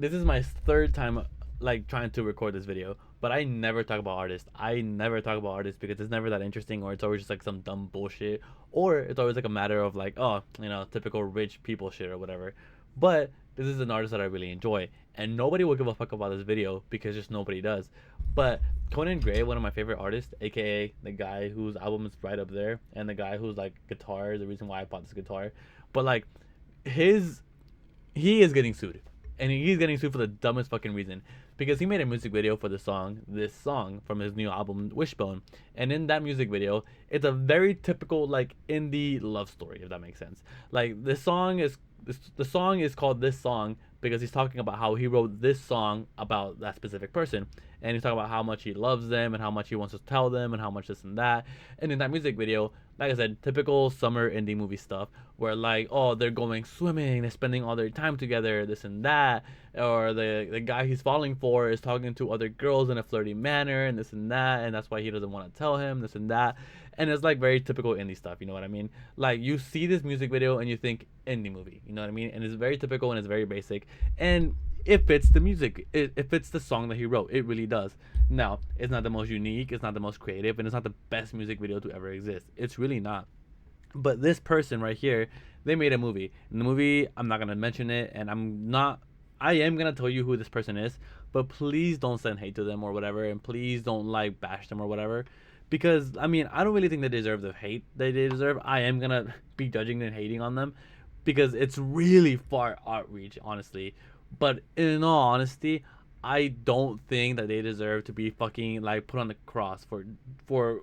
this is my third time like trying to record this video, but I never talk about artists. I never talk about artists because it's never that interesting, or it's always just like some dumb bullshit, or it's always like a matter of like, oh, typical rich people shit or whatever. But this is an artist that I really enjoy, and nobody will give a fuck about this video because just nobody does. But Conan Gray, one of my favorite artists, aka the guy whose album is right up there, and the guy who's like guitar, the reason why I bought this guitar, but like his he is getting sued, and he's getting sued for the dumbest fucking reason, because he made a music video for the song, this song from his new album Wishbone, and in that music video, it's a very typical like indie love story, if that makes sense. Like the song is called This Song because he's talking about how he wrote this song about that specific person, and he's talking about how much he loves them and how much he wants to tell them and how much this and that. And in that music video, like I said, typical summer indie movie stuff where like, oh, they're going swimming, they're spending all their time together, this and that, or the guy he's falling for is talking to other girls in a flirty manner and this and that, and that's why he doesn't want to tell him this and that. And it's like very typical indie stuff, you know what I mean? Like you see this music video and you think indie movie, you know what I mean? And it's very typical and it's very basic, and it fits the music. It fits the song that he wrote. It really does. Now, it's not the most unique, it's not the most creative, and it's not the best music video to ever exist. It's really not. But this person right here, they made a movie. In the movie, I'm not gonna mention it, and I am gonna tell you who this person is, but please don't send hate to them or whatever, and please don't like bash them or whatever, because I mean I don't really think they deserve the hate that they deserve. I am gonna be judging and hating on them because it's really far outreach, honestly. But in all honesty, I don't think that they deserve to be fucking like put on the cross for for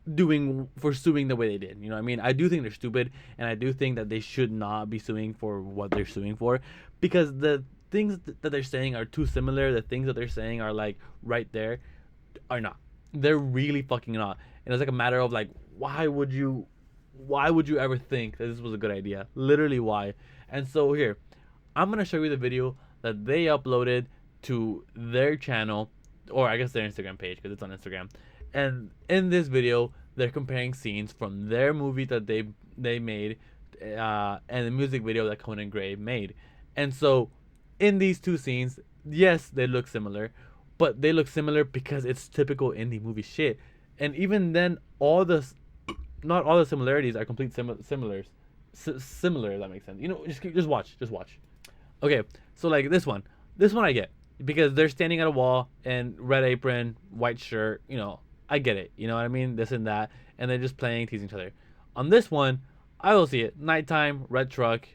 suing the way they did. You know what I mean? I do think they're stupid, and I do think that they should not be suing for what they're suing for, because the things that they're saying are too similar. The things that they're saying are like right there, are not. They're really fucking not. And it's like a matter of like, why would you ever think that this was a good idea? Literally, why? And so here, I'm gonna show you the video that they uploaded to their channel, or I guess their Instagram page because it's on Instagram. And in this video, they're comparing scenes from their movie that they made, and the music video that Conan Gray made. And so, in these two scenes, yes, they look similar, but they look similar because it's typical indie movie shit. And even then, not all the similarities are complete similars. Similar, if that makes sense. Just watch, just watch. Okay, so like this one I get because they're standing at a wall and red apron, white shirt. I get it. You know what I mean? This and that, and they're just playing, teasing each other. On this one, I will see it nighttime, red truck,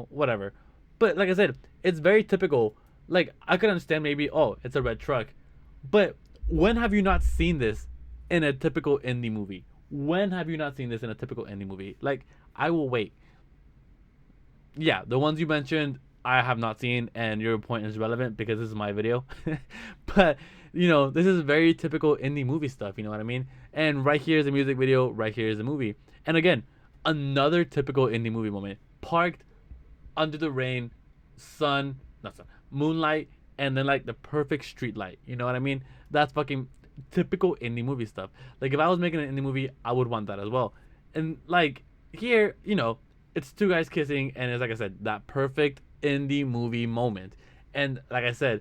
whatever. But like I said, it's very typical. Like I could understand maybe, oh, it's a red truck, but when have you not seen this in a typical indie movie? When have you not seen this in a typical indie movie? Like I will wait. Yeah, the ones you mentioned, I have not seen, and your point is relevant because this is my video. But this is very typical indie movie stuff. You know what I mean? And right here is a music video. Right here is a movie. And again, another typical indie movie moment. Parked under the rain, sun, not sun, moonlight, and then like the perfect street light. You know what I mean? That's fucking typical indie movie stuff. Like if I was making an indie movie, I would want that as well. And like here, it's two guys kissing, and it's like I said, that perfect indie movie moment. And like I said,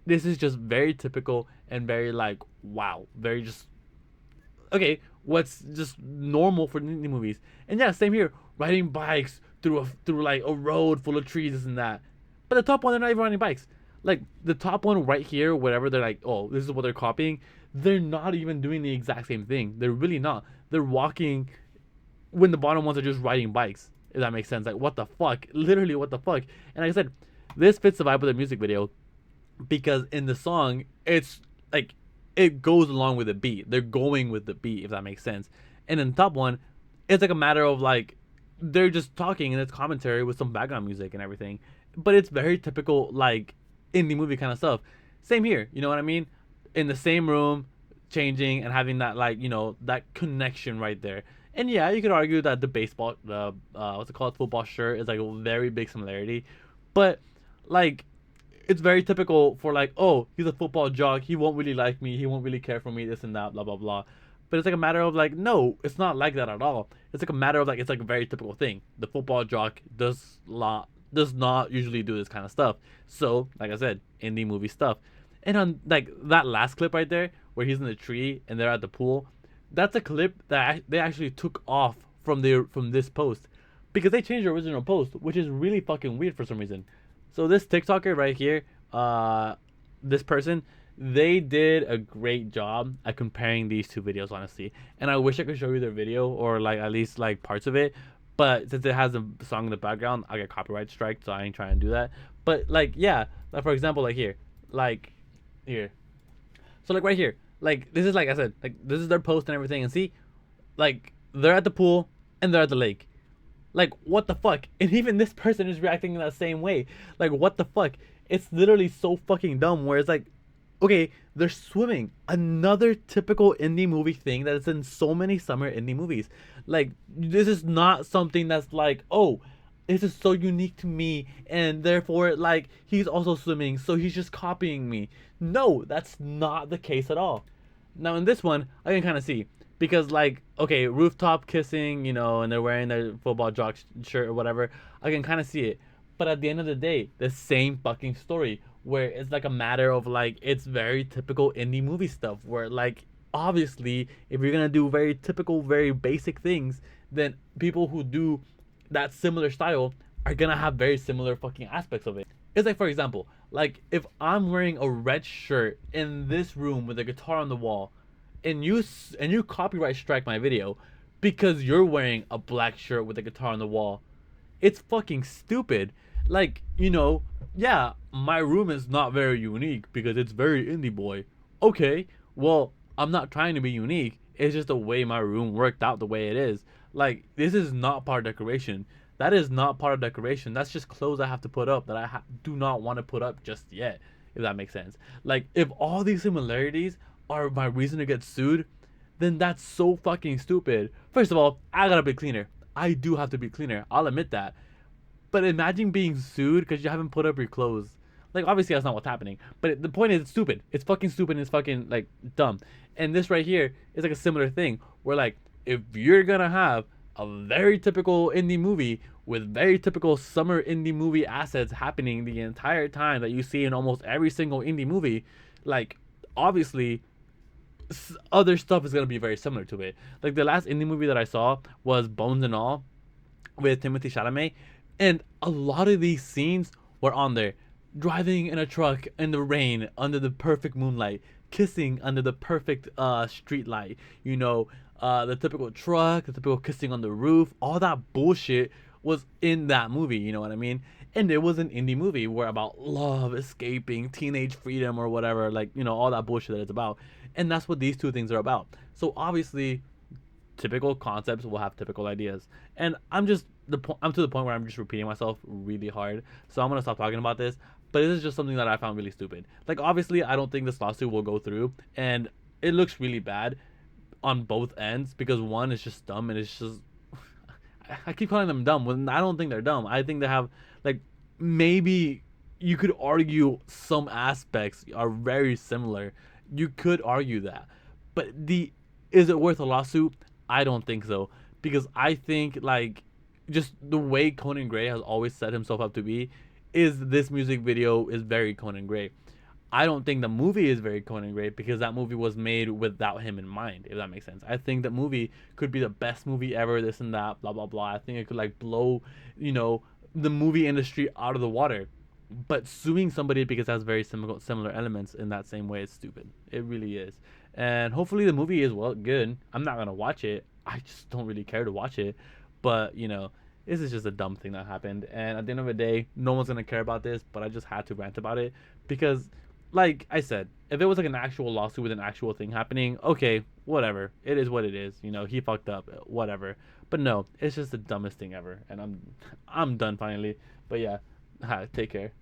this is just very typical and very like wow, very just okay. What's just normal for indie movies? And yeah, same here. Riding bikes through like a road full of trees, this and that. But the top one, they're not even riding bikes. Like the top one right here, whatever they're like, oh, this is what they're copying. They're not even doing the exact same thing. They're really not. They're walking when the bottom ones are just riding bikes. If that makes sense. Like what the fuck? Literally what the fuck? And like I said, this fits the vibe of the music video because in the song, it's like it goes along with the beat. They're going with the beat, if that makes sense. And in the top one, it's like a matter of like they're just talking and it's commentary with some background music and everything. But it's very typical like indie movie kind of stuff. Same here, you know what I mean? In the same room, changing and having that like that connection right there. And yeah, you could argue that the baseball, the what's it called, football shirt is like a very big similarity, but like it's very typical for like, oh, he's a football jock, he won't really like me, he won't really care for me, this and that, blah blah blah. But it's like a matter of like, no, it's not like that at all. It's like a matter of like, it's like a very typical thing. The football jock does does not usually do this kind of stuff. So, like I said, indie movie stuff. And on like that last clip right there, where he's in the tree and they're at the pool, that's a clip that they actually took off from this post because they changed the original post, which is really fucking weird for some reason. So this TikToker right here, this person, they did a great job at comparing these two videos, honestly. And I wish I could show you their video or like at least like parts of it. But since it has a song in the background, I get copyright strike, so I ain't trying to do that. But like, yeah, like for example, like here, so like right here, like this is like I said, like this is their post and everything, and see, like they're at the pool and they're at the lake. Like what the fuck? And even this person is reacting in that same way. Like what the fuck? It's literally so fucking dumb. Where it's like, okay, they're swimming. Another typical indie movie thing that is in so many summer indie movies. Like this is not something that's like, oh, this is so unique to me, and therefore like he's also swimming, so he's just copying me. No, that's not the case at all. Now in this one, I can kind of see because like okay, rooftop kissing, and they're wearing their football jock shirt or whatever. I can kind of see it, but at the end of the day, the same fucking story where it's like a matter of like it's very typical indie movie stuff where like obviously if you're gonna do very typical, very basic things, then people who do that similar style are gonna have very similar fucking aspects of it. It's like for example, like if I'm wearing a red shirt in this room with a guitar on the wall, and you copyright strike my video because you're wearing a black shirt with a guitar on the wall, it's fucking stupid. Like yeah, my room is not very unique because it's very indie boy. Okay, well I'm not trying to be unique. It's just the way my room worked out the way it is. Like this is not part of decoration. That is not part of decoration. That's just clothes I have to put up that I do not want to put up just yet. If that makes sense. Like if all these similarities are my reason to get sued, then that's so fucking stupid. First of all, I gotta be cleaner. I do have to be cleaner. I'll admit that. But imagine being sued because you haven't put up your clothes. Like obviously that's not what's happening. But the point is it's stupid. It's fucking stupid and it's fucking like dumb. And this right here is like a similar thing where like if you're gonna have a very typical indie movie with very typical summer indie movie assets happening the entire time that you see in almost every single indie movie, like obviously other stuff is gonna be very similar to it. Like the last indie movie that I saw was Bones and All with Timothy Chalamet, and a lot of these scenes were on there. Driving in a truck in the rain under the perfect moonlight, kissing under the perfect street light. The typical truck, the typical kissing on the roof, all that bullshit was in that movie. You know what I mean? And it was an indie movie where about love, escaping, teenage freedom, or whatever. Like all that bullshit that it's about. And that's what these two things are about. So obviously, typical concepts will have typical ideas. And I'm to the point where I'm just repeating myself really hard. So I'm gonna stop talking about this. But this is just something that I found really stupid. Like obviously, I don't think this lawsuit will go through, and it looks really bad on both ends because one is just dumb and it's just I keep calling them dumb when I don't think they're dumb. I think they have like maybe you could argue some aspects are very similar. You could argue that. But is it worth a lawsuit? I don't think so. Because I think like just the way Conan Gray has always set himself up to be is this music video is very Conan Gray. I don't think the movie is very Conan Gray because that movie was made without him in mind, if that makes sense. I think that movie could be the best movie ever, this and that, blah, blah, blah. I think it could like blow, the movie industry out of the water. But suing somebody because it has very similar elements in that same way is stupid. It really is. And hopefully the movie is good. I'm not going to watch it. I just don't really care to watch it. But, this is just a dumb thing that happened. And at the end of the day, no one's going to care about this. But I just had to rant about it because like I said, if it was like an actual lawsuit with an actual thing happening, okay, whatever. It is what it is. He fucked up, whatever. But no, it's just the dumbest thing ever. And I'm done finally. But yeah, take care.